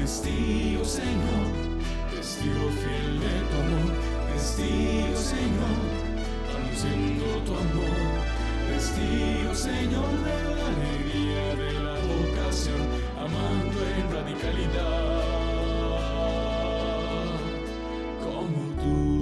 Testigo, Señor, testigo fiel de tu amor. Testigo, Señor, anunciando tu amor. Testigo, Señor, de la alegría de la vocación, amando en radicalidad como tú.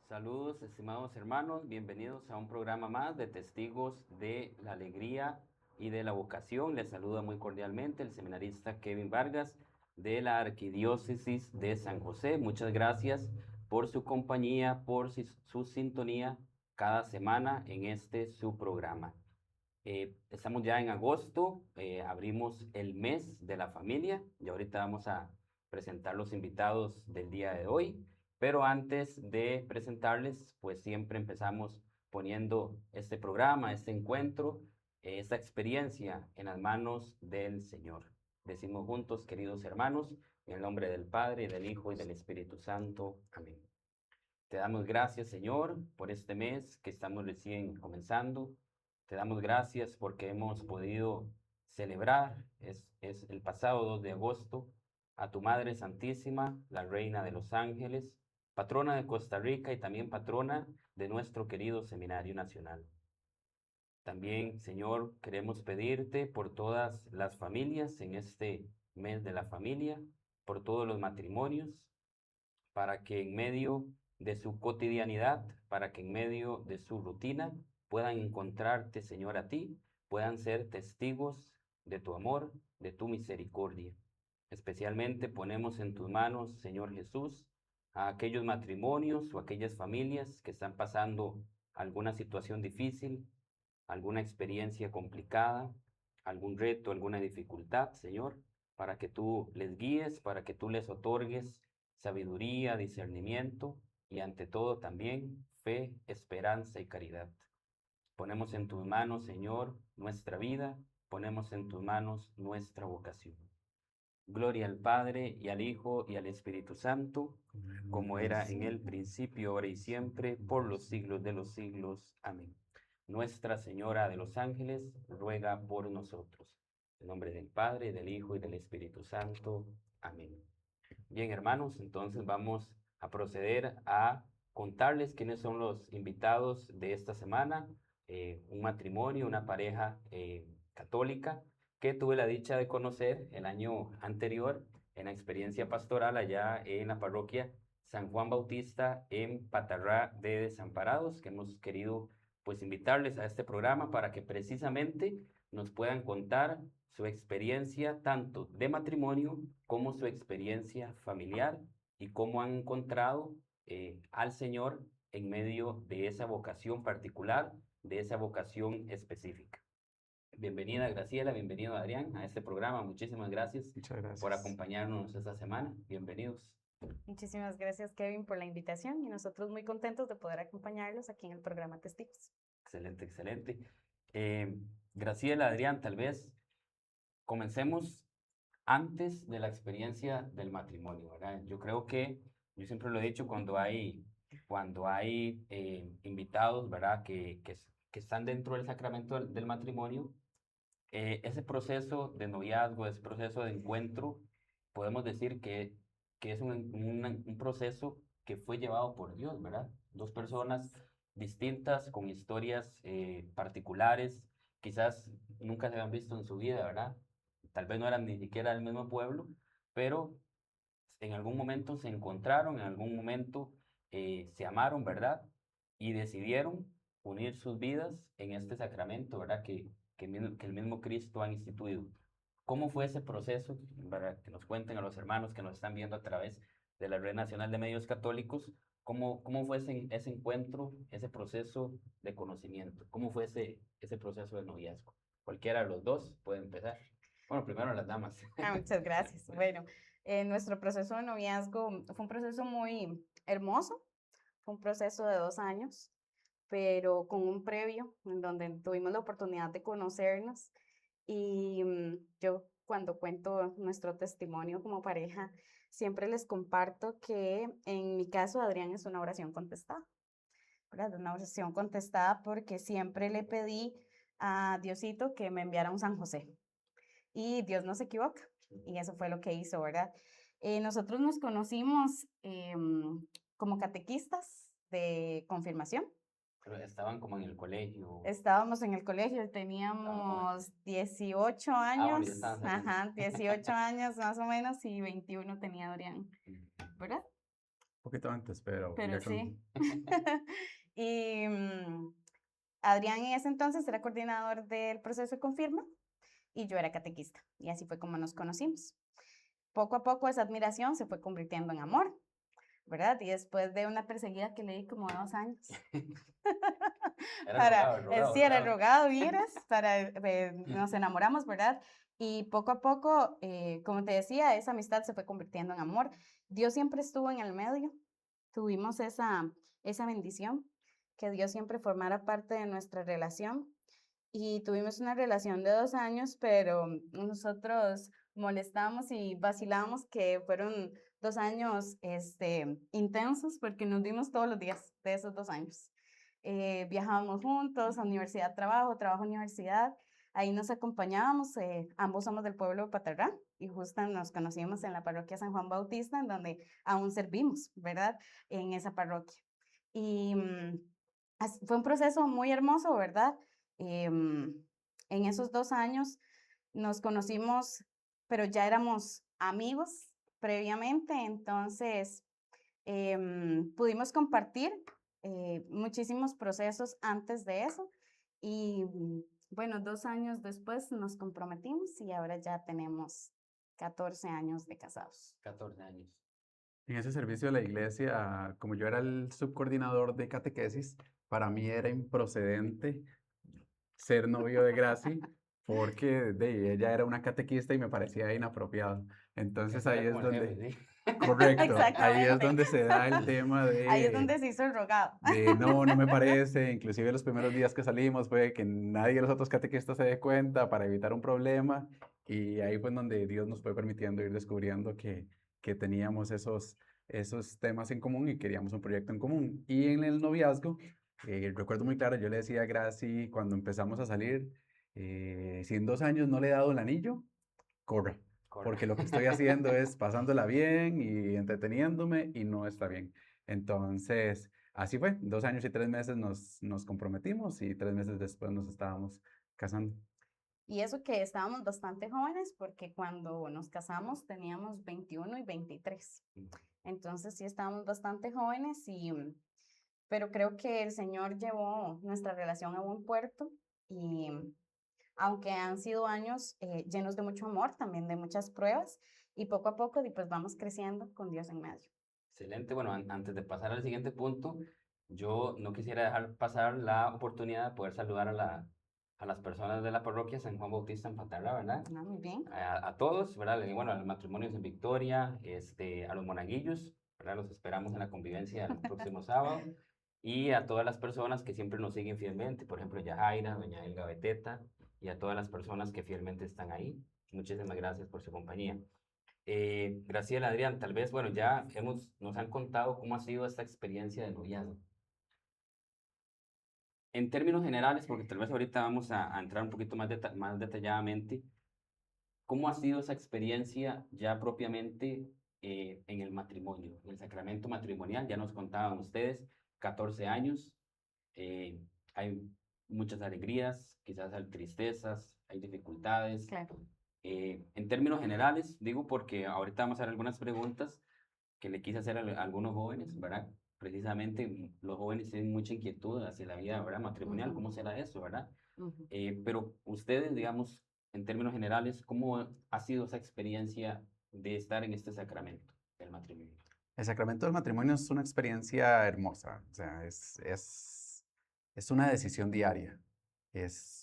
Saludos, estimados hermanos, bienvenidos a un programa más de Testigos de la Alegría y de la Vocación. Les saluda muy cordialmente el seminarista Kevin Vargas de la Arquidiócesis de San José. Muchas gracias por su compañía, por su sintonía cada semana en este su programa. Estamos ya en agosto, abrimos el mes de la familia y ahorita vamos a presentar los invitados del día de hoy. Pero antes de presentarles, pues siempre empezamos poniendo este programa, este encuentro, esta experiencia en las manos del Señor. Decimos juntos, queridos hermanos, en el nombre del Padre, del Hijo y del Espíritu Santo. Amén. Te damos gracias, Señor, por este mes que estamos recién comenzando. Te damos gracias porque hemos podido celebrar, es el pasado 2 de agosto, a tu Madre Santísima, la Reina de los Ángeles, patrona de Costa Rica y también patrona de nuestro querido Seminario Nacional. También, Señor, queremos pedirte por todas las familias en este mes de la familia, por todos los matrimonios, para que en medio de su cotidianidad, para que en medio de su rutina puedan encontrarte, Señor, a ti, puedan ser testigos de tu amor, de tu misericordia. Especialmente ponemos en tus manos, Señor Jesús, a aquellos matrimonios o aquellas familias que están pasando alguna situación difícil, alguna experiencia complicada, algún reto, alguna dificultad, Señor, para que tú les guíes, para que tú les otorgues sabiduría, discernimiento y ante todo también fe, esperanza y caridad. Ponemos en tus manos, Señor, nuestra vida, ponemos en tus manos nuestra vocación. Gloria al Padre y al Hijo y al Espíritu Santo, como era en el principio, ahora y siempre, por los siglos de los siglos. Amén. Nuestra Señora de los Ángeles, ruega por nosotros. En nombre del Padre, del Hijo y del Espíritu Santo. Amén. Bien, hermanos, entonces vamos a proceder a contarles quiénes son los invitados de esta semana. Un matrimonio, una pareja católica que tuve la dicha de conocer el año anterior en la experiencia pastoral allá en la parroquia San Juan Bautista en Patarrá de Desamparados, que hemos querido pues invitarles a este programa para que precisamente nos puedan contar su experiencia tanto de matrimonio como su experiencia familiar y cómo han encontrado al Señor en medio de esa vocación particular, de esa vocación específica. Bienvenida Graciela, bienvenido Adrián a este programa. Muchísimas gracias, Muchas gracias por acompañarnos esta semana. Bienvenidos. Muchísimas gracias, Kevin, por la invitación y nosotros muy contentos de poder acompañarlos aquí en el programa Testigos. Excelente, excelente. Graciela, Adrián, tal vez comencemos antes de la experiencia del matrimonio, ¿verdad? Yo creo que, yo siempre lo he dicho, cuando hay invitados, ¿verdad? Que están dentro del sacramento del matrimonio, ese proceso de noviazgo, ese proceso de encuentro, podemos decir que es un proceso que fue llevado por Dios, ¿verdad? Dos personas distintas, con historias particulares, quizás nunca se habían visto en su vida, ¿verdad? Tal vez no eran ni siquiera del mismo pueblo, pero en algún momento se encontraron, en algún momento se amaron, ¿verdad? Y decidieron unir sus vidas en este sacramento, ¿verdad? Que el mismo Cristo ha instituido. ¿Cómo fue ese proceso? ¿Verdad? Que nos cuenten a los hermanos que nos están viendo a través de la Red Nacional de Medios Católicos, ¿cómo fue ese encuentro, ese proceso de conocimiento? ¿Cómo fue ese proceso de noviazgo? Cualquiera de los dos puede empezar. Bueno, primero las damas. Muchas gracias. Bueno, nuestro proceso de noviazgo fue un proceso muy hermoso, fue un proceso de 2 años, pero con un previo en donde tuvimos la oportunidad de conocernos y yo cuando cuento nuestro testimonio como pareja, siempre les comparto que en mi caso Adrián es una oración contestada. ¿verdad? Una oración contestada porque siempre le pedí a Diosito que me enviara un San José. Y Dios no se equivoca. Y eso fue lo que hizo, ¿verdad? Nosotros nos conocimos como catequistas de confirmación. Pero estaban como en el colegio. Estábamos en el colegio, Estaban teníamos 18 bueno, ya años, estaban saliendo. ajá, 18 años más o menos, y 21 tenía Adrián, ¿verdad? Un poquito antes, pero Pero ya sí. Y Adrián en ese entonces era coordinador del proceso de confirma y yo era catequista. Y así fue como nos conocimos. Poco a poco esa admiración se fue convirtiendo en amor, ¿verdad? Y después de una perseguida que le di como 2 años. Era Sí, era rogado. rogado, vieras, nos enamoramos, ¿verdad? Y poco a poco, como te decía, esa amistad se fue convirtiendo en amor. Dios siempre estuvo en el medio. Tuvimos esa bendición, que Dios siempre formara parte de nuestra relación. Y tuvimos una relación de 2 años, pero nosotros molestamos y vacilamos que fueron 2 años intensos porque nos vimos todos los días de esos 2 años. Viajábamos juntos a universidad, trabajo, universidad. Ahí nos acompañábamos, ambos somos del pueblo de Patarrán y justo nos conocimos en la parroquia San Juan Bautista, en donde aún servimos, ¿verdad? En esa parroquia. Y fue un proceso muy hermoso, ¿verdad? En esos 2 años nos conocimos, pero ya éramos amigos previamente, entonces pudimos compartir muchísimos procesos antes de eso y bueno, 2 años después nos comprometimos y ahora ya tenemos 14 años de casados. 14 años. En ese servicio de la iglesia, como yo era el subcoordinador de catequesis, para mí era improcedente ser novio de Graci porque ella era una catequista y me parecía inapropiado. Entonces Era ahí es como el donde, jefe, ¿sí? correcto, ahí es Exactamente. donde se da el tema Ahí es donde de, se hizo el rogado. no, no me parece. Inclusive los primeros días que salimos fue que nadie de los otros catequistas se dé cuenta para evitar un problema. Y ahí fue en donde Dios nos fue permitiendo ir descubriendo que teníamos esos temas en común y queríamos un proyecto en común. Y en el noviazgo, recuerdo muy claro, yo le decía a Graci cuando empezamos a salir, si en 2 años no le he dado el anillo, corra, porque lo que estoy haciendo es pasándola bien y entreteniéndome y no está bien. Entonces, así fue, 2 años y 3 meses nos comprometimos y 3 meses después nos estábamos casando. Y eso que estábamos bastante jóvenes porque cuando nos casamos teníamos 21 y 23. Entonces sí estábamos bastante jóvenes pero creo que el Señor llevó nuestra relación a buen puerto y aunque han sido años llenos de mucho amor, también de muchas pruebas y poco a poco pues vamos creciendo con Dios en medio. Excelente. Bueno, antes de pasar al siguiente punto, yo no quisiera dejar pasar la oportunidad de poder saludar a las personas de la parroquia San Juan Bautista en Patarra, ¿verdad? Ah, muy bien. A todos, ¿verdad? Y bueno, a los matrimonios en Victoria, a los monaguillos, ¿verdad? Los esperamos en la convivencia el próximo sábado. Y a todas las personas que siempre nos siguen fielmente, por ejemplo, Yajaira, doña Elga Beteta, y a todas las personas que fielmente están ahí. Muchísimas gracias por su compañía. Graciela, Adrián, tal vez, bueno, nos han contado cómo ha sido esta experiencia de noviazgo. En términos generales, porque tal vez ahorita vamos a entrar un poquito más detalladamente, ¿cómo ha sido esa experiencia ya propiamente en el matrimonio, en el sacramento matrimonial? Ya nos contaban ustedes, 14 años, hay muchas alegrías, quizás hay tristezas, hay dificultades. Claro. En términos generales, digo porque ahorita vamos a hacer algunas preguntas que le quise hacer a algunos jóvenes, ¿verdad? Precisamente los jóvenes tienen mucha inquietud hacia la vida, ¿verdad? Matrimonial, ¿cómo será eso, verdad? Pero ustedes, digamos, en términos generales, ¿cómo ha sido esa experiencia de estar en este sacramento del matrimonio? El sacramento del matrimonio es una experiencia hermosa, o sea, es una decisión diaria.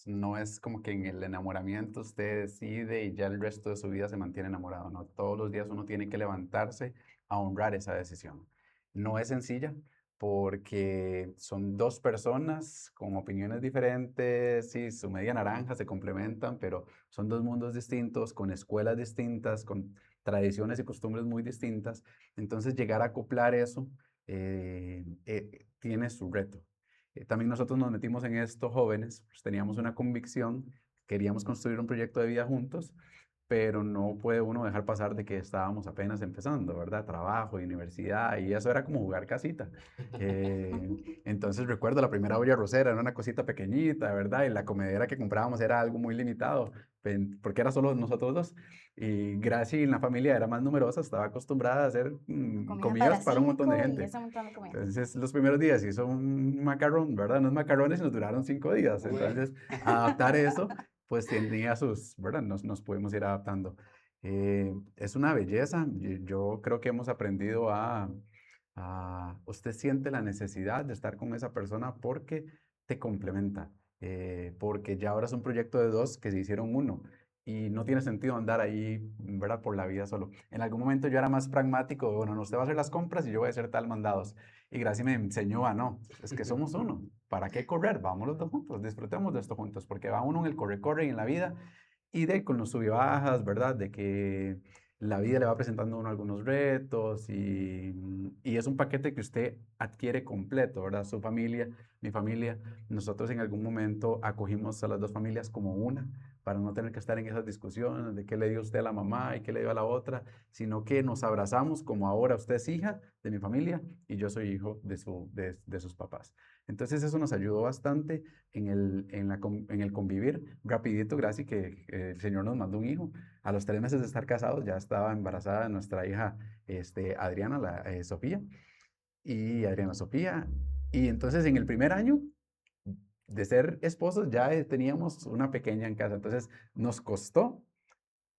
No es como que en el enamoramiento usted decide y ya el resto de su vida se mantiene enamorado, no, todos los días uno tiene que levantarse a honrar esa decisión. No es sencilla porque son 2 personas con opiniones diferentes, sí, su media naranja se complementan, pero son 2 mundos distintos, con escuelas distintas, con tradiciones y costumbres muy distintas. Entonces llegar a acoplar eso tiene su reto. También nosotros nos metimos en esto jóvenes, pues teníamos una convicción, queríamos construir un proyecto de vida juntos, pero no puede uno dejar pasar de que estábamos apenas empezando, ¿verdad? Trabajo y universidad, y eso era como jugar casita. Entonces recuerdo la primera olla rosera, era una cosita pequeñita, ¿verdad? Y la comedera que comprábamos era algo muy limitado, porque era solo nosotros dos. Y Gracie en la familia era más numerosa, estaba acostumbrada a hacer Comida comidas para un montón de 5 y gente. ese montón de comida. Entonces, los primeros días hizo un macarrón, ¿verdad? Unos macarrones y nos duraron 5 días. Entonces, adaptar eso, pues tenía sus, ¿verdad? Nos pudimos ir adaptando. Es una belleza. Yo creo que hemos aprendido usted siente la necesidad de estar con esa persona porque te complementa, porque ya ahora es un proyecto de dos que se hicieron uno. Y no tiene sentido andar ahí, ¿verdad? Por la vida solo. En algún momento yo era más pragmático, bueno, no, usted va a hacer las compras y yo voy a hacer tal mandados. Y Gracie me enseñó a no, es que somos uno. ¿Para qué correr? Vamos los dos juntos, disfrutemos de esto juntos, porque va uno en el corre-corre y en la vida y de con los sub y bajas, ¿verdad? De que la vida le va presentando a uno algunos retos y es un paquete que usted adquiere completo, ¿verdad? Su familia, mi familia, nosotros en algún momento acogimos a las dos familias como una para no tener que estar en esas discusiones de qué le dio usted a la mamá y qué le dio a la otra, sino que nos abrazamos como ahora usted es hija de mi familia y yo soy hijo de sus papás. Entonces eso nos ayudó bastante en el convivir. Rapidito, Gracie, que el Señor nos mandó un hijo. A los 3 meses de estar casados ya estaba embarazada de nuestra hija Adriana, Sofía, y Adriana Sofía. Y entonces en el primer año de ser esposos ya teníamos una pequeña en casa. Entonces nos costó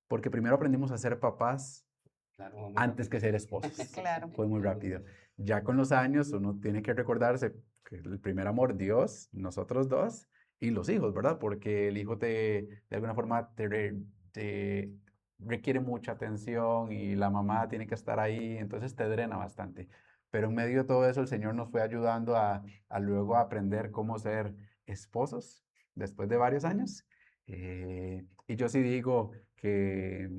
porque primero aprendimos a ser papás Claro, muy antes que rápido. ser esposos. Claro. Fue muy rápido. Ya con los años uno tiene que recordarse que el primer amor, Dios, nosotros dos y los hijos, ¿verdad? Porque el hijo de alguna forma te requiere mucha atención y la mamá tiene que estar ahí, entonces te drena bastante. Pero en medio de todo eso el Señor nos fue ayudando a luego aprender cómo ser esposos después de varios años. Y yo sí digo que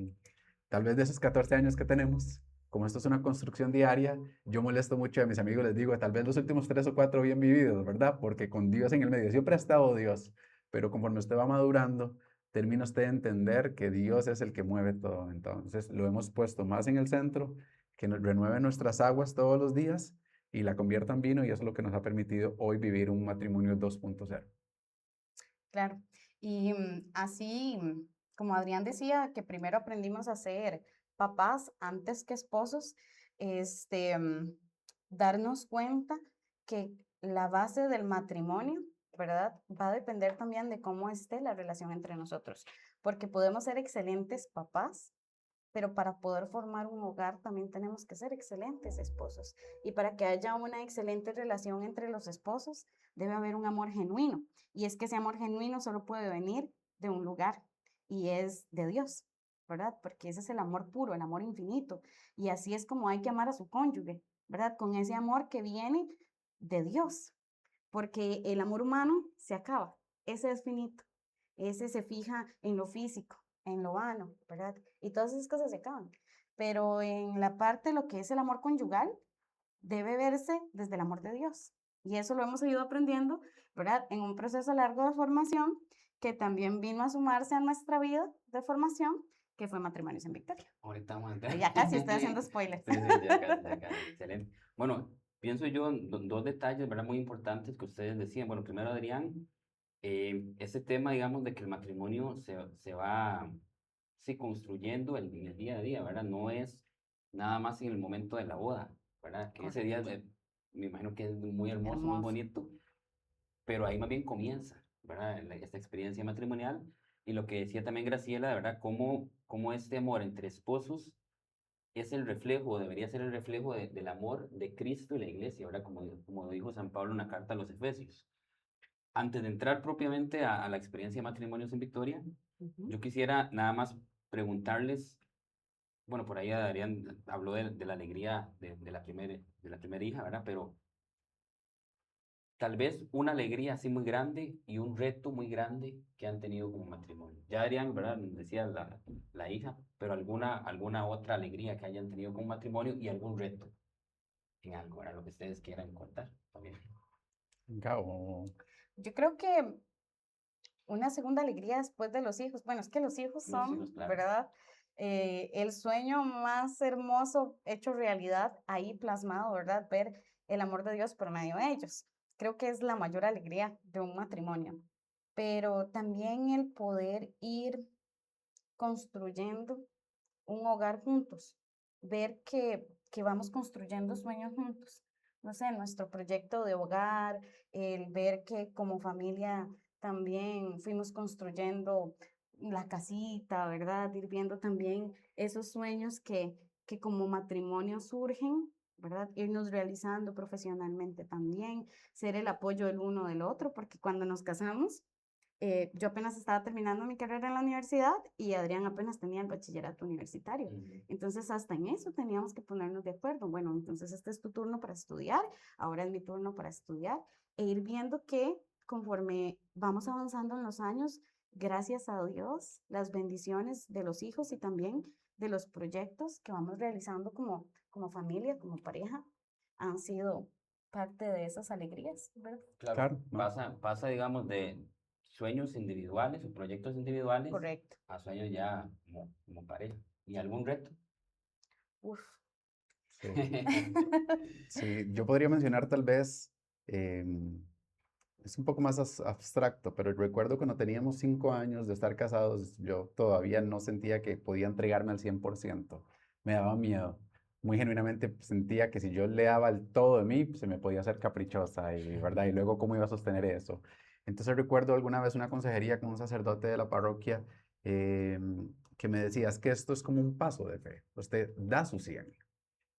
tal vez de esos 14 años que tenemos, como esto es una construcción diaria, yo molesto mucho a mis amigos, les digo, tal vez los últimos 3 o 4 bien vividos, ¿verdad? Porque con Dios en el medio, siempre ha estado Dios, pero conforme usted va madurando, termina usted de entender que Dios es el que mueve todo. Entonces, lo hemos puesto más en el centro, que nos renueve nuestras aguas todos los días y la convierta en vino, y eso es lo que nos ha permitido hoy vivir un matrimonio 2.0. Claro. Y así, como Adrián decía, que primero aprendimos a ser papás antes que esposos, este, darnos cuenta que la base del matrimonio, ¿verdad? Va a depender también de cómo esté la relación entre nosotros, porque podemos ser excelentes papás, pero para poder formar un hogar también tenemos que ser excelentes esposos. Y para que haya una excelente relación entre los esposos, debe haber un amor genuino. Y es que ese amor genuino solo puede venir de un lugar y es de Dios, ¿verdad? Porque ese es el amor puro, el amor infinito. Y así es como hay que amar a su cónyuge, ¿verdad? Con ese amor que viene de Dios. Porque el amor humano se acaba, ese es finito, ese se fija en lo físico, en lo vano, ¿verdad? Y todas esas cosas se acaban. Pero en la parte de lo que es el amor conyugal, debe verse desde el amor de Dios. Y eso lo hemos ido aprendiendo, ¿verdad? En un proceso largo de formación que también vino a sumarse a nuestra vida de formación, que fue Matrimonios en Victoria. Ahorita vamos a entrar. Ya casi estoy haciendo spoilers. Sí, sí, ya casi, excelente. Bueno, pienso yo en dos detalles, ¿verdad? Muy importantes que ustedes decían. Bueno, primero, Adrián, ese tema, digamos, de que el matrimonio se va, sí, construyendo en el día a día, ¿verdad? No es nada más en el momento de la boda, ¿verdad? Que ese día me imagino que es muy hermoso, muy Hermoso. bonito, pero ahí más bien comienza, ¿verdad? Esta experiencia matrimonial. Y lo que decía también Graciela, de verdad, cómo este amor entre esposos es el reflejo, debería ser el reflejo del amor de Cristo y la iglesia, ¿verdad? Como dijo San Pablo en la carta a los Efesios. Antes de entrar propiamente a la experiencia de matrimonios en Victoria, yo quisiera nada más preguntarles, bueno, por ahí Adrián habló de la alegría de la primera hija, ¿verdad? Pero tal vez una alegría así muy grande y un reto muy grande que han tenido como matrimonio. Ya Adrián, ¿verdad? Decía la hija, pero alguna otra alegría que hayan tenido como matrimonio y algún reto en algo, ¿verdad? Lo que ustedes quieran contar también. Venga, o- Yo creo que una segunda alegría después de los hijos. Bueno, es que los hijos Los son, hijos, claro. ¿verdad? El sueño más hermoso hecho realidad ahí plasmado, ¿verdad? Ver el amor de Dios por medio de ellos. Creo que es la mayor alegría de un matrimonio. Pero también el poder ir construyendo un hogar juntos, ver que vamos construyendo sueños juntos. No sé, nuestro proyecto de hogar, el ver que como familia también fuimos construyendo la casita, ¿verdad? Ir viendo también esos sueños que como matrimonio surgen, ¿verdad? Irnos realizando profesionalmente también, ser el apoyo del uno del otro, porque cuando nos casamos, yo apenas estaba terminando mi carrera en la universidad y Adrián apenas tenía el bachillerato universitario. Ujú. Entonces, hasta en eso teníamos que ponernos de acuerdo. Bueno, entonces este es tu turno para estudiar, ahora es mi turno para estudiar, e ir viendo que conforme vamos avanzando en los años, gracias a Dios, las bendiciones de los hijos y también de los proyectos que vamos realizando como familia, como pareja, han sido parte de esas alegrías, ¿verdad? Claro, claro, ¿no? pasa, digamos, de sueños individuales o proyectos individuales Correcto. a sueños ya como pareja. ¿Y algún reto? Uf. Sí. Sí, yo podría mencionar tal vez, es un poco más abstracto, pero recuerdo cuando teníamos 5 años de estar casados, yo todavía no sentía que podía entregarme al 100%. Me daba miedo. Muy genuinamente sentía que si yo le daba el todo de mí, pues, se me podía hacer caprichosa, y, ¿verdad? Y luego, ¿cómo iba a sostener eso? Entonces recuerdo alguna vez una consejería con un sacerdote de la parroquia, que me decía, es que esto es como un paso de fe. Usted da su 100.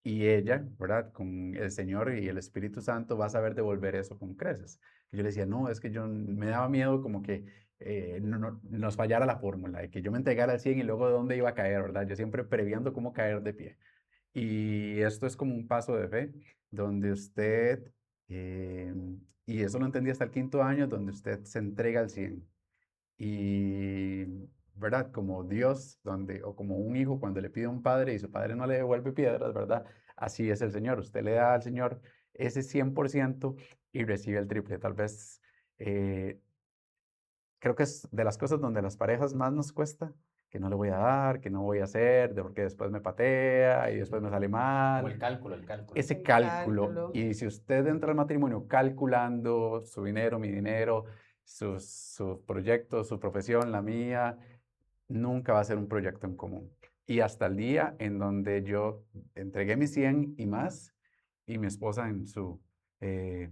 Y ella, ¿verdad? Con el Señor y el Espíritu Santo va a saber devolver eso con creces. Y yo le decía, no, es que yo me daba miedo como que nos fallara la fórmula, de que yo me entregara al 100 y luego de dónde iba a caer, ¿verdad? Yo siempre previendo cómo caer de pie. Y esto es como un paso de fe, donde usted, eh, y eso lo entendí hasta el 5.º año, donde usted se entrega al 100. Y, ¿verdad? Como Dios, donde, o como un hijo cuando le pide a un padre y su padre no le devuelve piedras, ¿verdad? Así es el Señor. Usted le da al Señor ese 100% y recibe el triple. Tal vez eh, creo que es de las cosas donde las parejas más nos cuesta, que no le voy a dar, que no voy a hacer, de porque después me patea y después me sale Como mal. el cálculo. Ese El cálculo. cálculo. Y si usted entra al matrimonio calculando su dinero, mi dinero, sus proyectos, su profesión, la mía, nunca va a ser un proyecto en común. Y hasta el día en donde yo entregué mis 100 y más, y mi esposa en su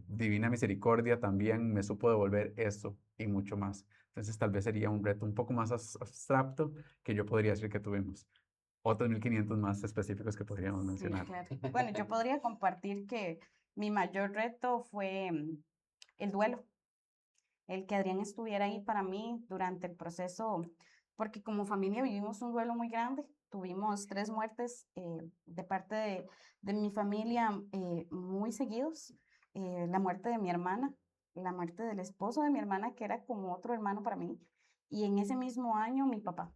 divina misericordia también me supo devolver eso y mucho más. Entonces tal vez sería un reto un poco más abstracto que yo podría decir que tuvimos. Otros 1.500 más específicos que podríamos Sí, mencionar. claro. Bueno, yo podría compartir que mi mayor reto fue el duelo, el que Adrián estuviera ahí para mí durante el proceso, porque como familia vivimos un duelo muy grande. Tuvimos 3 muertes de parte de mi familia muy seguidos. La muerte de mi hermana, la muerte del esposo de mi hermana, que era como otro hermano para mí, y en ese mismo año mi papá.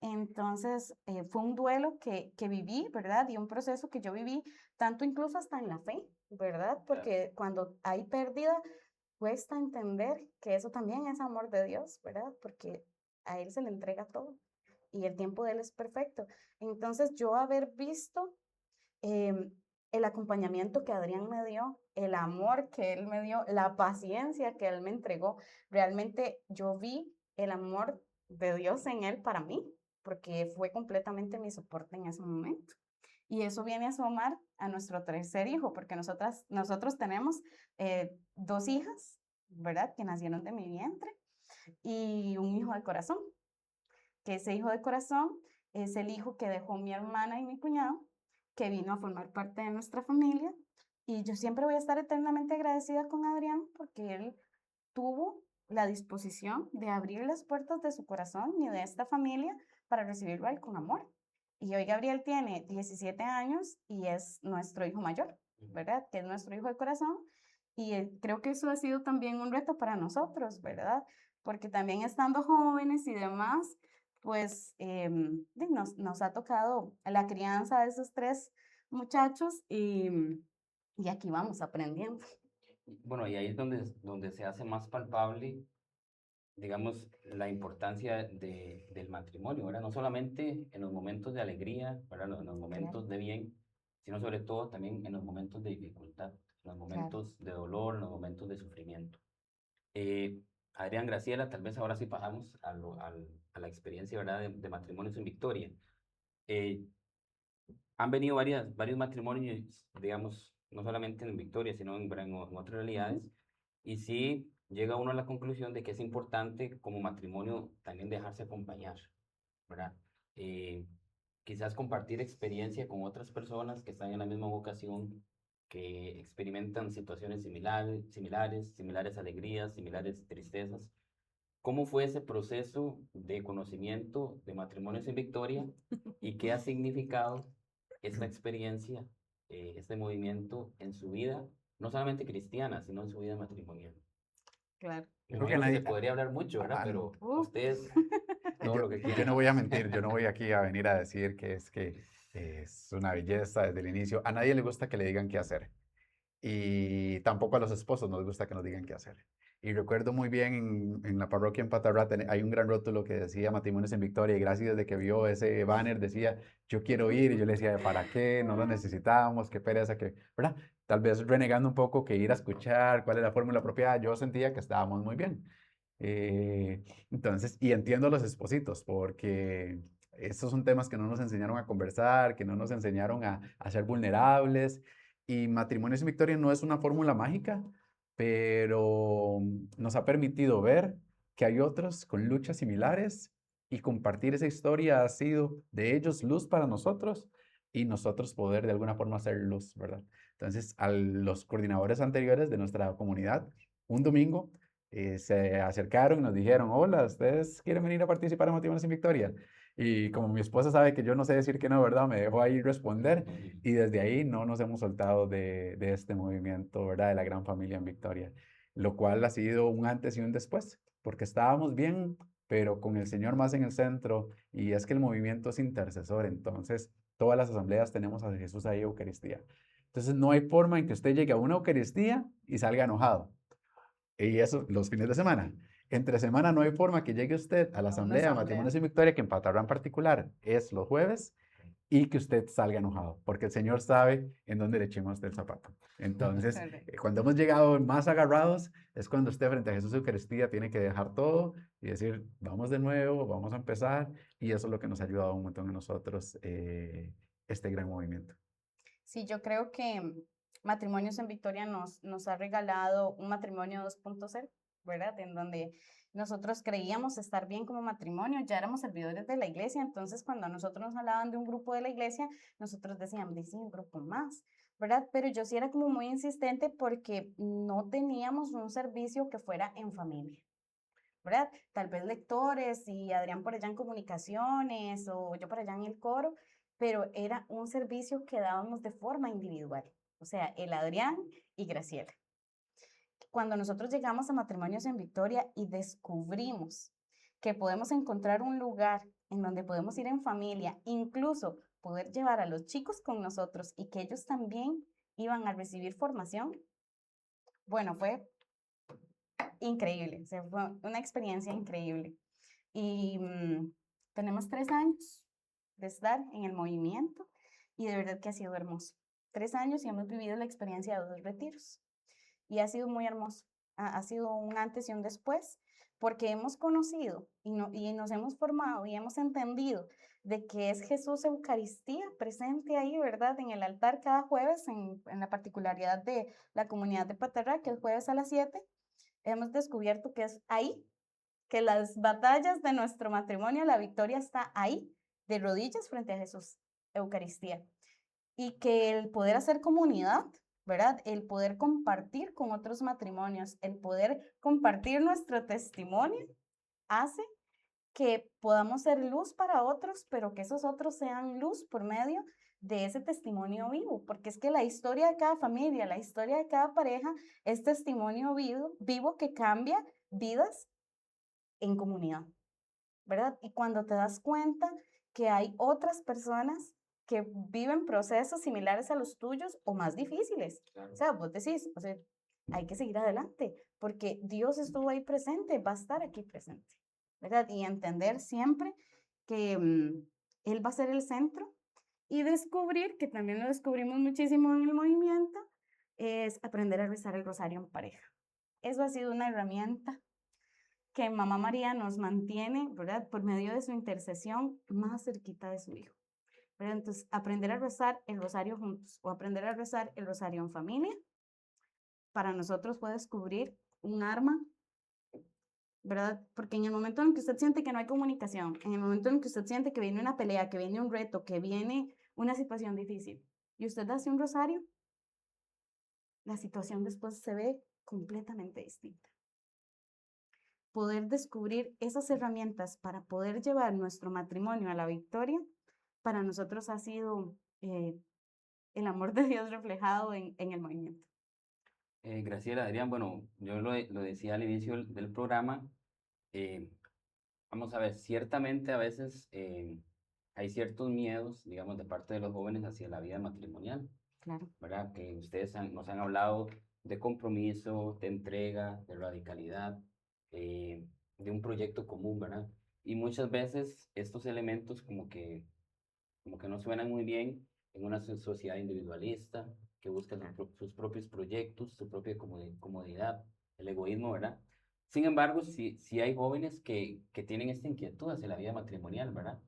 Entonces, fue un duelo que viví, ¿verdad? Y un proceso que yo viví, tanto incluso hasta en la fe, ¿verdad? Porque cuando hay pérdida, cuesta entender que eso también es amor de Dios, ¿verdad? Porque a Él se le entrega todo y el tiempo de Él es perfecto. Entonces, yo haber visto em, el acompañamiento que Adrián me dio, el amor que él me dio, la paciencia que él me entregó, realmente yo vi el amor de Dios en él para mí, porque fue completamente mi soporte en ese momento. Y eso viene a sumar a nuestro tercer hijo, porque nosotros tenemos 2 hijas, ¿verdad? Que nacieron de mi vientre y un hijo de corazón, que ese hijo de corazón es el hijo que dejó mi hermana y mi cuñado, que vino a formar parte de nuestra familia. Y yo siempre voy a estar eternamente agradecida con Adrián porque él tuvo la disposición de abrir las puertas de su corazón y de esta familia para recibirlo a él con amor. Y hoy Gabriel tiene 17 años y es nuestro hijo mayor, ¿verdad? Que es nuestro hijo de corazón. Y creo que eso ha sido también un reto para nosotros, ¿verdad? Porque también estando jóvenes y demás, pues nos ha tocado la crianza de esos 3 muchachos y aquí vamos aprendiendo. Bueno, y ahí es donde se hace más palpable, digamos, la importancia del matrimonio, ¿verdad? No solamente en los momentos de alegría, ¿verdad? En los Claro, momentos de bien, sino sobre todo también en los momentos de dificultad, en los claro. momentos de dolor, en los momentos de sufrimiento. Eh, Adrián, Graciela, tal vez ahora sí pasamos a la experiencia, ¿verdad? De matrimonios en Victoria. Eh, Han venido varios matrimonios, digamos, no solamente en Victoria, sino en otras Ujú. realidades, y sí llega uno a la conclusión de que es importante como matrimonio también dejarse acompañar, ¿verdad? Eh, Quizás compartir experiencia con otras personas que están en la misma vocación, que experimentan situaciones similares alegrías, similares tristezas. ¿Cómo fue ese proceso de conocimiento de matrimonios en Victoria y qué ha significado esta experiencia, este movimiento en su vida, no solamente cristiana, sino en su vida matrimonial? Claro. Me Yo creo que imagino que se nadie, podría hablar mucho, ¿verdad? a- Pero Uh, ustedes, todo yo, lo que yo no quieran. voy a mentir, yo no voy aquí a venir a decir que es una belleza desde el inicio. A nadie le gusta que le digan qué hacer. Y tampoco a los esposos nos gusta que nos digan qué hacer. Y recuerdo muy bien en la parroquia en Patarrá hay un gran rótulo que decía matrimonios en Victoria y Gracie desde que vio ese banner decía yo quiero ir y yo le decía ¿para qué? No lo necesitamos, qué pereza, que, ¿verdad? Tal vez renegando un poco que ir a escuchar cuál es la fórmula apropiada, yo sentía que estábamos muy bien. Entonces, y entiendo a los espositos porque estos son temas que no nos enseñaron a conversar, que no nos enseñaron a ser vulnerables. Y Matrimonios en Victoria no es una fórmula mágica, pero nos ha permitido ver que hay otros con luchas similares y compartir esa historia ha sido de ellos luz para nosotros y nosotros poder de alguna forma hacer luz, ¿verdad? Entonces, a los coordinadores anteriores de nuestra comunidad, un domingo se acercaron y nos dijeron, hola, ¿ustedes quieren venir a participar en Matrimonios en Victoria? Y como mi esposa sabe que yo no sé decir que no, ¿verdad? Me dejó ahí responder y desde ahí no nos hemos soltado de este movimiento, ¿verdad? De la gran familia en Victoria, lo cual ha sido un antes y un después, porque estábamos bien, pero con el Señor más en el centro, y es que el movimiento es intercesor, entonces todas las asambleas tenemos a Jesús ahí Eucaristía. Entonces no hay forma en que usted llegue a una Eucaristía y salga enojado. Y eso los fines de semana. Entre semana no hay forma que llegue usted a la a una asamblea de asamblea. matrimonios en Victoria, que en Patarrán en particular es los jueves, y que usted salga enojado, porque el Señor sabe en dónde le echemos del zapato. Entonces, Correcto. cuando hemos llegado más agarrados, es cuando usted frente a Jesús Eucaristía tiene que dejar todo y decir, vamos de nuevo, vamos a empezar, y eso es lo que nos ha ayudado un montón a nosotros, este gran movimiento. Sí, yo creo que Matrimonios en Victoria nos ha regalado un matrimonio 2.0, ¿verdad? En donde nosotros creíamos estar bien como matrimonio, ya éramos servidores de la iglesia, entonces cuando a nosotros nos hablaban de un grupo de la iglesia, nosotros decíamos, sí, un grupo más, ¿verdad? Pero yo sí era como muy insistente porque no teníamos un servicio que fuera en familia. ¿Verdad? Tal vez lectores y Adrián por allá en comunicaciones o yo por allá en el coro, pero era un servicio que dábamos de forma individual, o sea, el Adrián y Graciela. Cuando nosotros llegamos a Matrimonios en Victoria y descubrimos que podemos encontrar un lugar en donde podemos ir en familia, incluso poder llevar a los chicos con nosotros y que ellos también iban a recibir formación, bueno, fue increíble, o sea, fue una experiencia increíble. Y tenemos 3 años de estar en el movimiento y de verdad que ha sido hermoso. 3 años y hemos vivido la experiencia de 2 retiros y ha sido muy hermoso. Ha sido un antes y un después porque hemos conocido y nos hemos formado y hemos entendido de que es Jesús Eucaristía presente ahí, ¿verdad? En el altar cada jueves, en la particularidad de la comunidad de Paterra, que es jueves a las 7, hemos descubierto que es ahí que las batallas de nuestro matrimonio, la victoria está ahí, de rodillas frente a Jesús, Eucaristía. Y que el poder hacer comunidad, ¿verdad? El poder compartir con otros matrimonios, el poder compartir nuestro testimonio, hace que podamos ser luz para otros, pero que esos otros sean luz por medio de ese testimonio vivo, porque es que la historia de cada familia, la historia de cada pareja es testimonio vivo que cambia vidas en comunidad, ¿verdad? Y cuando te das cuenta que hay otras personas que viven procesos similares a los tuyos o más difíciles. Claro. O sea, vos decís, o sea, hay que seguir adelante, porque Dios estuvo ahí presente, va a estar aquí presente, ¿verdad? Y entender siempre que Él va a ser el centro y descubrir, que también lo descubrimos muchísimo en el movimiento, es aprender a rezar el rosario en pareja. Eso ha sido una herramienta que Mamá María nos mantiene, ¿verdad? Por medio de su intercesión más cerquita de su hijo. ¿Verdad? Entonces, aprender a rezar el rosario juntos o aprender a rezar el rosario en familia, para nosotros puede descubrir un arma, ¿verdad? Porque en el momento en que usted siente que no hay comunicación, en el momento en que usted siente que viene una pelea, que viene un reto, que viene una situación difícil, y usted hace un rosario, la situación después se ve completamente distinta. Poder descubrir esas herramientas para poder llevar nuestro matrimonio a la victoria, para nosotros ha sido el amor de Dios reflejado en el movimiento. Graciela, Adrián, bueno, yo lo decía al inicio del programa, eh, vamos a ver, ciertamente a veces hay ciertos miedos, digamos, de parte de los jóvenes hacia la vida matrimonial, Claro. ¿verdad? Que ustedes nos han hablado de compromiso, de entrega, de radicalidad, de un proyecto común, ¿verdad? Y muchas veces estos elementos como que no suenan muy bien en una sociedad individualista que busca sus propios proyectos, su propia comodidad, el egoísmo, ¿verdad? Sin embargo, sí hay jóvenes que tienen esta inquietud hacia la vida matrimonial, ¿verdad?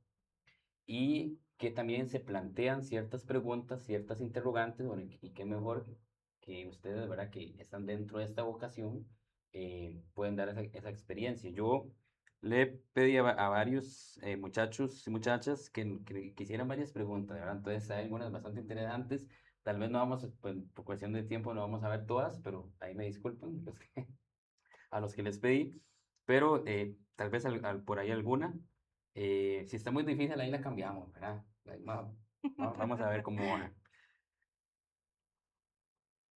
Y que también se plantean ciertas preguntas, ciertas interrogantes, bueno, y qué mejor que ustedes, ¿verdad? Que están dentro de esta vocación, pueden dar esa experiencia. Yo le pedí a varios muchachos y muchachas que quisieran varias preguntas, ¿verdad? Entonces hay algunas bastante interesantes. Tal vez no vamos, pues, por cuestión de tiempo no vamos a ver todas, pero ahí me disculpan a los que les pedí. Pero tal vez por ahí alguna. Si está muy difícil, ahí la cambiamos, ¿verdad? Vamos a ver cómo va.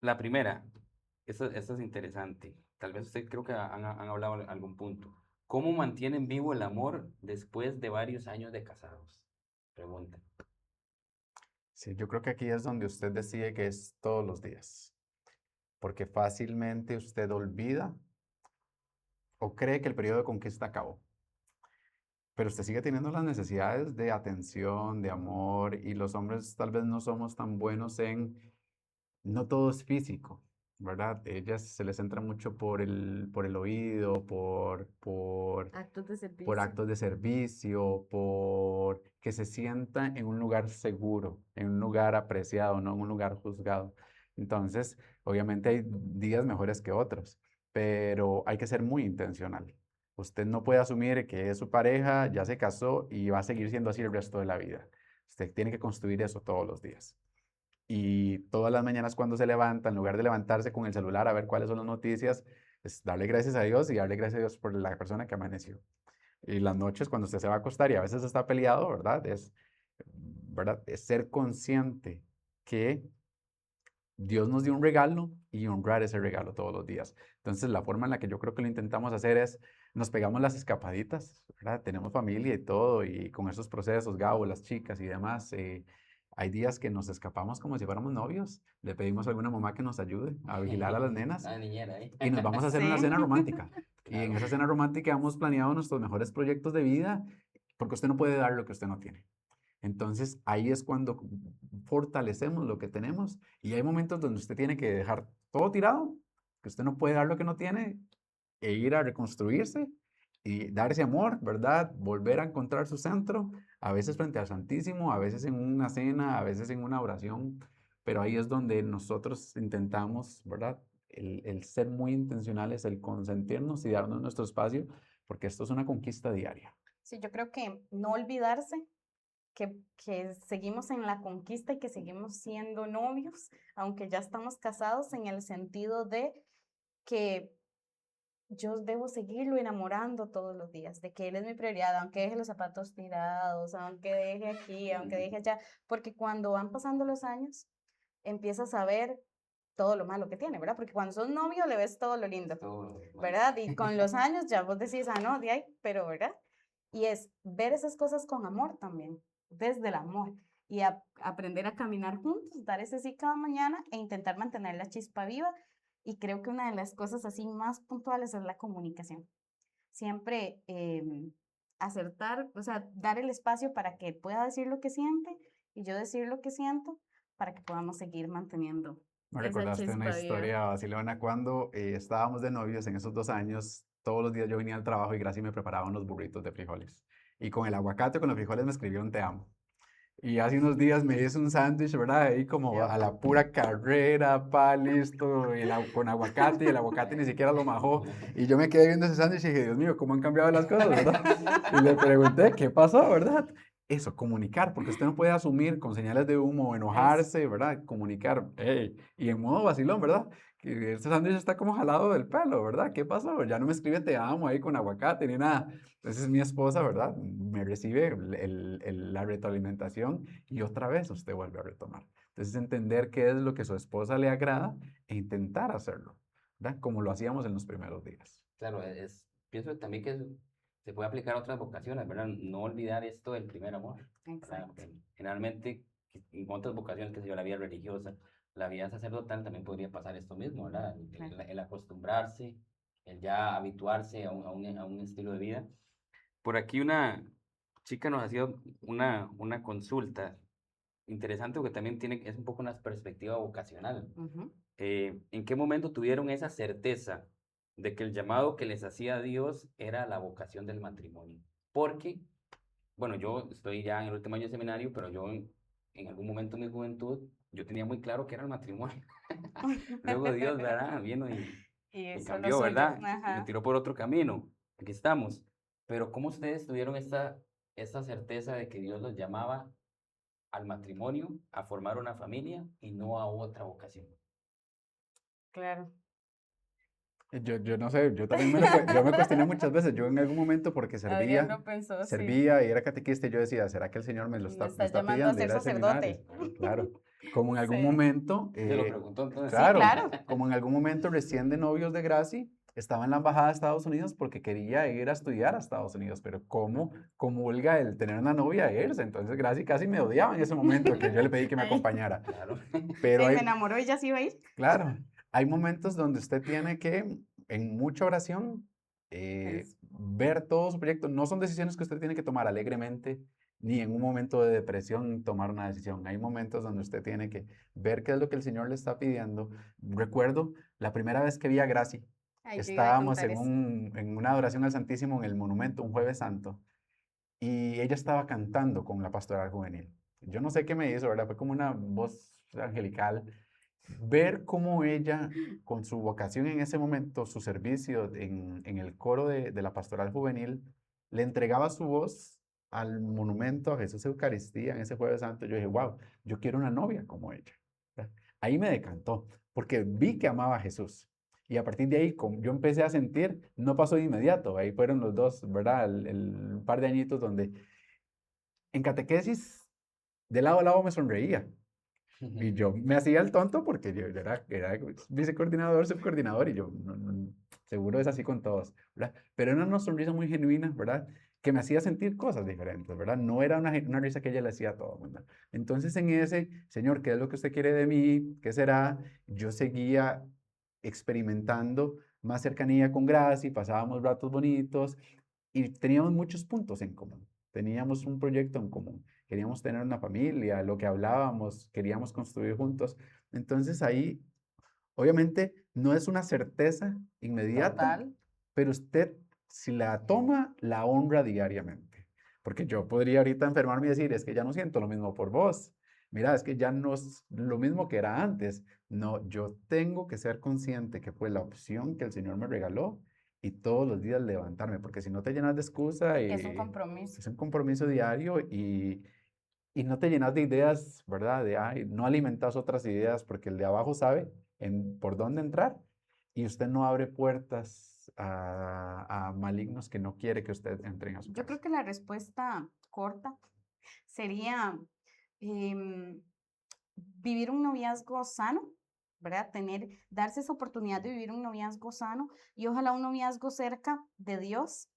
La primera, esta es interesante. Tal vez usted creo que han hablado en algún punto. ¿Cómo mantienen vivo el amor después de varios años de casados? Pregunta. Sí, yo creo que aquí es donde usted decide que es todos los días, porque fácilmente usted olvida o cree que el periodo de conquista acabó, pero usted sigue teniendo las necesidades de atención, de amor, y los hombres tal vez no somos tan buenos no todo es físico, ¿verdad? Ellas se les entra mucho por el oído, Actos de por servicio. actos de servicio, por que se sienta en un lugar seguro, en un lugar apreciado, no en un lugar juzgado. Entonces, obviamente hay días mejores que otros, pero hay que ser muy intencional. Usted no puede asumir que es su pareja, ya se casó y va a seguir siendo así el resto de la vida. Usted tiene que construir eso todos los días. Y todas las mañanas cuando se levanta, en lugar de levantarse con el celular a ver cuáles son las noticias, es darle gracias a Dios y darle gracias a Dios por la persona que amaneció. Y las noches cuando usted se va a acostar y a veces está peleado, ¿verdad? Es ser consciente que Dios nos dio un regalo y honrar ese regalo todos los días. Entonces, la forma en la que yo creo que lo intentamos hacer es, nos pegamos las escapaditas, ¿verdad? Tenemos familia y todo, y con esos procesos, Gabo, las chicas y demás, hay días que nos escapamos como si fuéramos novios. Le pedimos a alguna mamá que nos ayude a vigilar a las nenas Una niñera ahí. y nos vamos a hacer una Sí. cena romántica. Y en Claro. esa cena romántica hemos planeado nuestros mejores proyectos de vida, porque usted no puede dar lo que usted no tiene. Entonces, ahí es cuando fortalecemos lo que tenemos y hay momentos donde usted tiene que dejar todo tirado, que usted no puede dar lo que no tiene e ir a reconstruirse y dar ese amor, ¿verdad? Volver a encontrar su centro, a veces frente al Santísimo, a veces en una cena, a veces en una oración, pero ahí es donde nosotros intentamos, ¿verdad? El ser muy intencionales, el consentirnos y darnos nuestro espacio, porque esto es una conquista diaria. Sí, yo creo que no olvidarse que seguimos en la conquista y que seguimos siendo novios, aunque ya estamos casados, en el sentido de que yo debo seguirlo enamorando todos los días, de que él es mi prioridad, aunque deje los zapatos tirados, aunque deje aquí, aunque deje allá, porque cuando van pasando los años, empiezas a ver todo lo malo que tiene, ¿verdad? Porque cuando sos novio le ves todo lo lindo, Todo, bueno. ¿verdad? Y con los años ya vos decís, ah, no, de ahí, pero, ¿verdad? Y es ver esas cosas con amor también, desde el amor, y aprender a caminar juntos, dar ese sí cada mañana e intentar mantener la chispa viva Y creo que una de las cosas así más puntuales es la comunicación. Siempre acertar, o sea, dar el espacio para que él pueda decir lo que siente y yo decir lo que siento para que podamos seguir manteniendo Me esa recordaste una chispa viva. historia vacilona cuando estábamos de novios en esos 2 años. Todos los días yo venía al trabajo y Gracie me preparaba unos burritos de frijoles. Y con el aguacate, con los frijoles me escribió un te amo. Y hace unos días me hizo un sándwich, ¿verdad? Ahí como a la pura carrera, pa, listo, con aguacate, y el aguacate ni siquiera lo majó. Y yo me quedé viendo ese sándwich y dije, Dios mío, ¿cómo han cambiado las cosas, verdad? Y le pregunté, ¿qué pasó, verdad? Eso, comunicar, porque usted no puede asumir con señales de humo, o Eso. enojarse, ¿verdad? Comunicar, hey, y en modo vacilón, ¿verdad? Que este sándwich está como jalado del pelo, ¿verdad? ¿Qué pasó? Ya no me escribe te amo ahí con aguacate ni nada. Entonces mi esposa, ¿verdad? Me recibe la retroalimentación y otra vez usted vuelve a retomar. Entonces entender qué es lo que su esposa le agrada e intentar hacerlo, ¿verdad? Como lo hacíamos en los primeros días. Claro, pienso también que se puede aplicar a otras vocaciones, ¿verdad? No olvidar esto del primer amor, ¿verdad? Exacto. Generalmente, en otras vocaciones, que sé yo, la vida religiosa, la vida sacerdotal, también podría pasar esto mismo, ¿verdad? Claro. El acostumbrarse, el ya habituarse a un estilo de vida. Por aquí una chica nos ha sido una consulta interesante porque también es un poco una perspectiva vocacional. Ujú. ¿En qué momento tuvieron esa certeza de que el llamado que les hacía Dios era la vocación del matrimonio? Porque, bueno, yo estoy ya en el último año de seminario, pero yo en algún momento de mi juventud, yo tenía muy claro que era el matrimonio. Luego Dios, ¿verdad? Vino Y y eso es lo cambió, suyo. ¿verdad? Y me Ajá. tiró por otro camino. Aquí estamos. Pero ¿cómo ustedes tuvieron esta certeza de que Dios los llamaba al matrimonio, a formar una familia y no a otra vocación? Claro. Yo no sé, yo también yo me cuestioné muchas veces. Yo en algún momento, porque Adrián lo pensó, sí. servía y era catequista, y yo decía, ¿será que el Señor Me me está está llamando a pidiendo ser ir al seminario? sacerdote. Claro, claro. Como en algún Sí. momento, ¿Sí se lo preguntó entonces? Sí, claro, claro. como en algún momento recién de novios de Gracie, estaba en la embajada de Estados Unidos porque quería ir a estudiar a Estados Unidos, pero ¿cómo comulga el tener una novia e irse? Entonces Gracie casi me odiaba en ese momento que yo le pedí que me Ahí, acompañara. Claro. Pero ahí hay, me enamoró y ya se iba a ir. claro, hay momentos donde usted tiene que, en mucha oración, Es- ver todo su proyecto. No son decisiones que usted tiene que tomar alegremente, ni en un momento de depresión tomar una decisión. Hay momentos donde usted tiene que ver qué es lo que el Señor le está pidiendo. Recuerdo la primera vez que vi a Gracie, Ay, yo iba a estábamos contar eso. en una adoración al Santísimo en el monumento, un Jueves Santo, y ella estaba cantando con la pastoral juvenil. Yo no sé qué me hizo, ¿verdad? Fue como una voz angelical. Ver cómo ella, con su vocación en ese momento, su servicio en el coro de la pastoral juvenil, le entregaba su voz al monumento a Jesús Eucaristía en ese Jueves Santo. Yo dije, wow, yo quiero una novia como ella. ¿Verdad? Ahí me decantó, porque vi que amaba a Jesús. Y a partir de ahí, yo empecé a sentir, no pasó de inmediato, ahí fueron los dos, ¿verdad? El par de añitos donde en catequesis, de lado a lado me sonreía. Y yo me hacía el tonto porque yo era vicecoordinador, subcoordinador, y yo seguro es así con todos, ¿verdad? Pero era una sonrisa muy genuina, ¿verdad? Que me hacía sentir cosas diferentes, ¿verdad? No era una risa que ella le hacía a todo el mundo. Entonces en ese, Señor, ¿qué es lo que usted quiere de mí? ¿Qué será? Yo seguía experimentando más cercanía con Gracie, pasábamos ratos bonitos y teníamos muchos puntos en común. Teníamos un proyecto en común. Queríamos tener una familia, lo que hablábamos, queríamos construir juntos. Entonces ahí, obviamente, no es una certeza inmediata, Total. pero usted, si la toma, la honra diariamente. Porque yo podría ahorita enfermarme y decir, es que ya no siento lo mismo por vos. Mira, es que ya no es lo mismo que era antes. No, yo tengo que ser consciente que fue la opción que el Señor me regaló y todos los días levantarme, porque si no te llenas de excusa Es un y compromiso. es un compromiso diario y no te llenas de ideas, ¿verdad? Ay, no alimentas otras ideas porque el de abajo sabe por dónde entrar y usted no abre puertas a malignos que no quiere que usted entre a su Yo casa. creo que la respuesta corta sería em, vivir un noviazgo sano, ¿verdad? Darse esa oportunidad de vivir un noviazgo sano y ojalá un noviazgo cerca de Dios,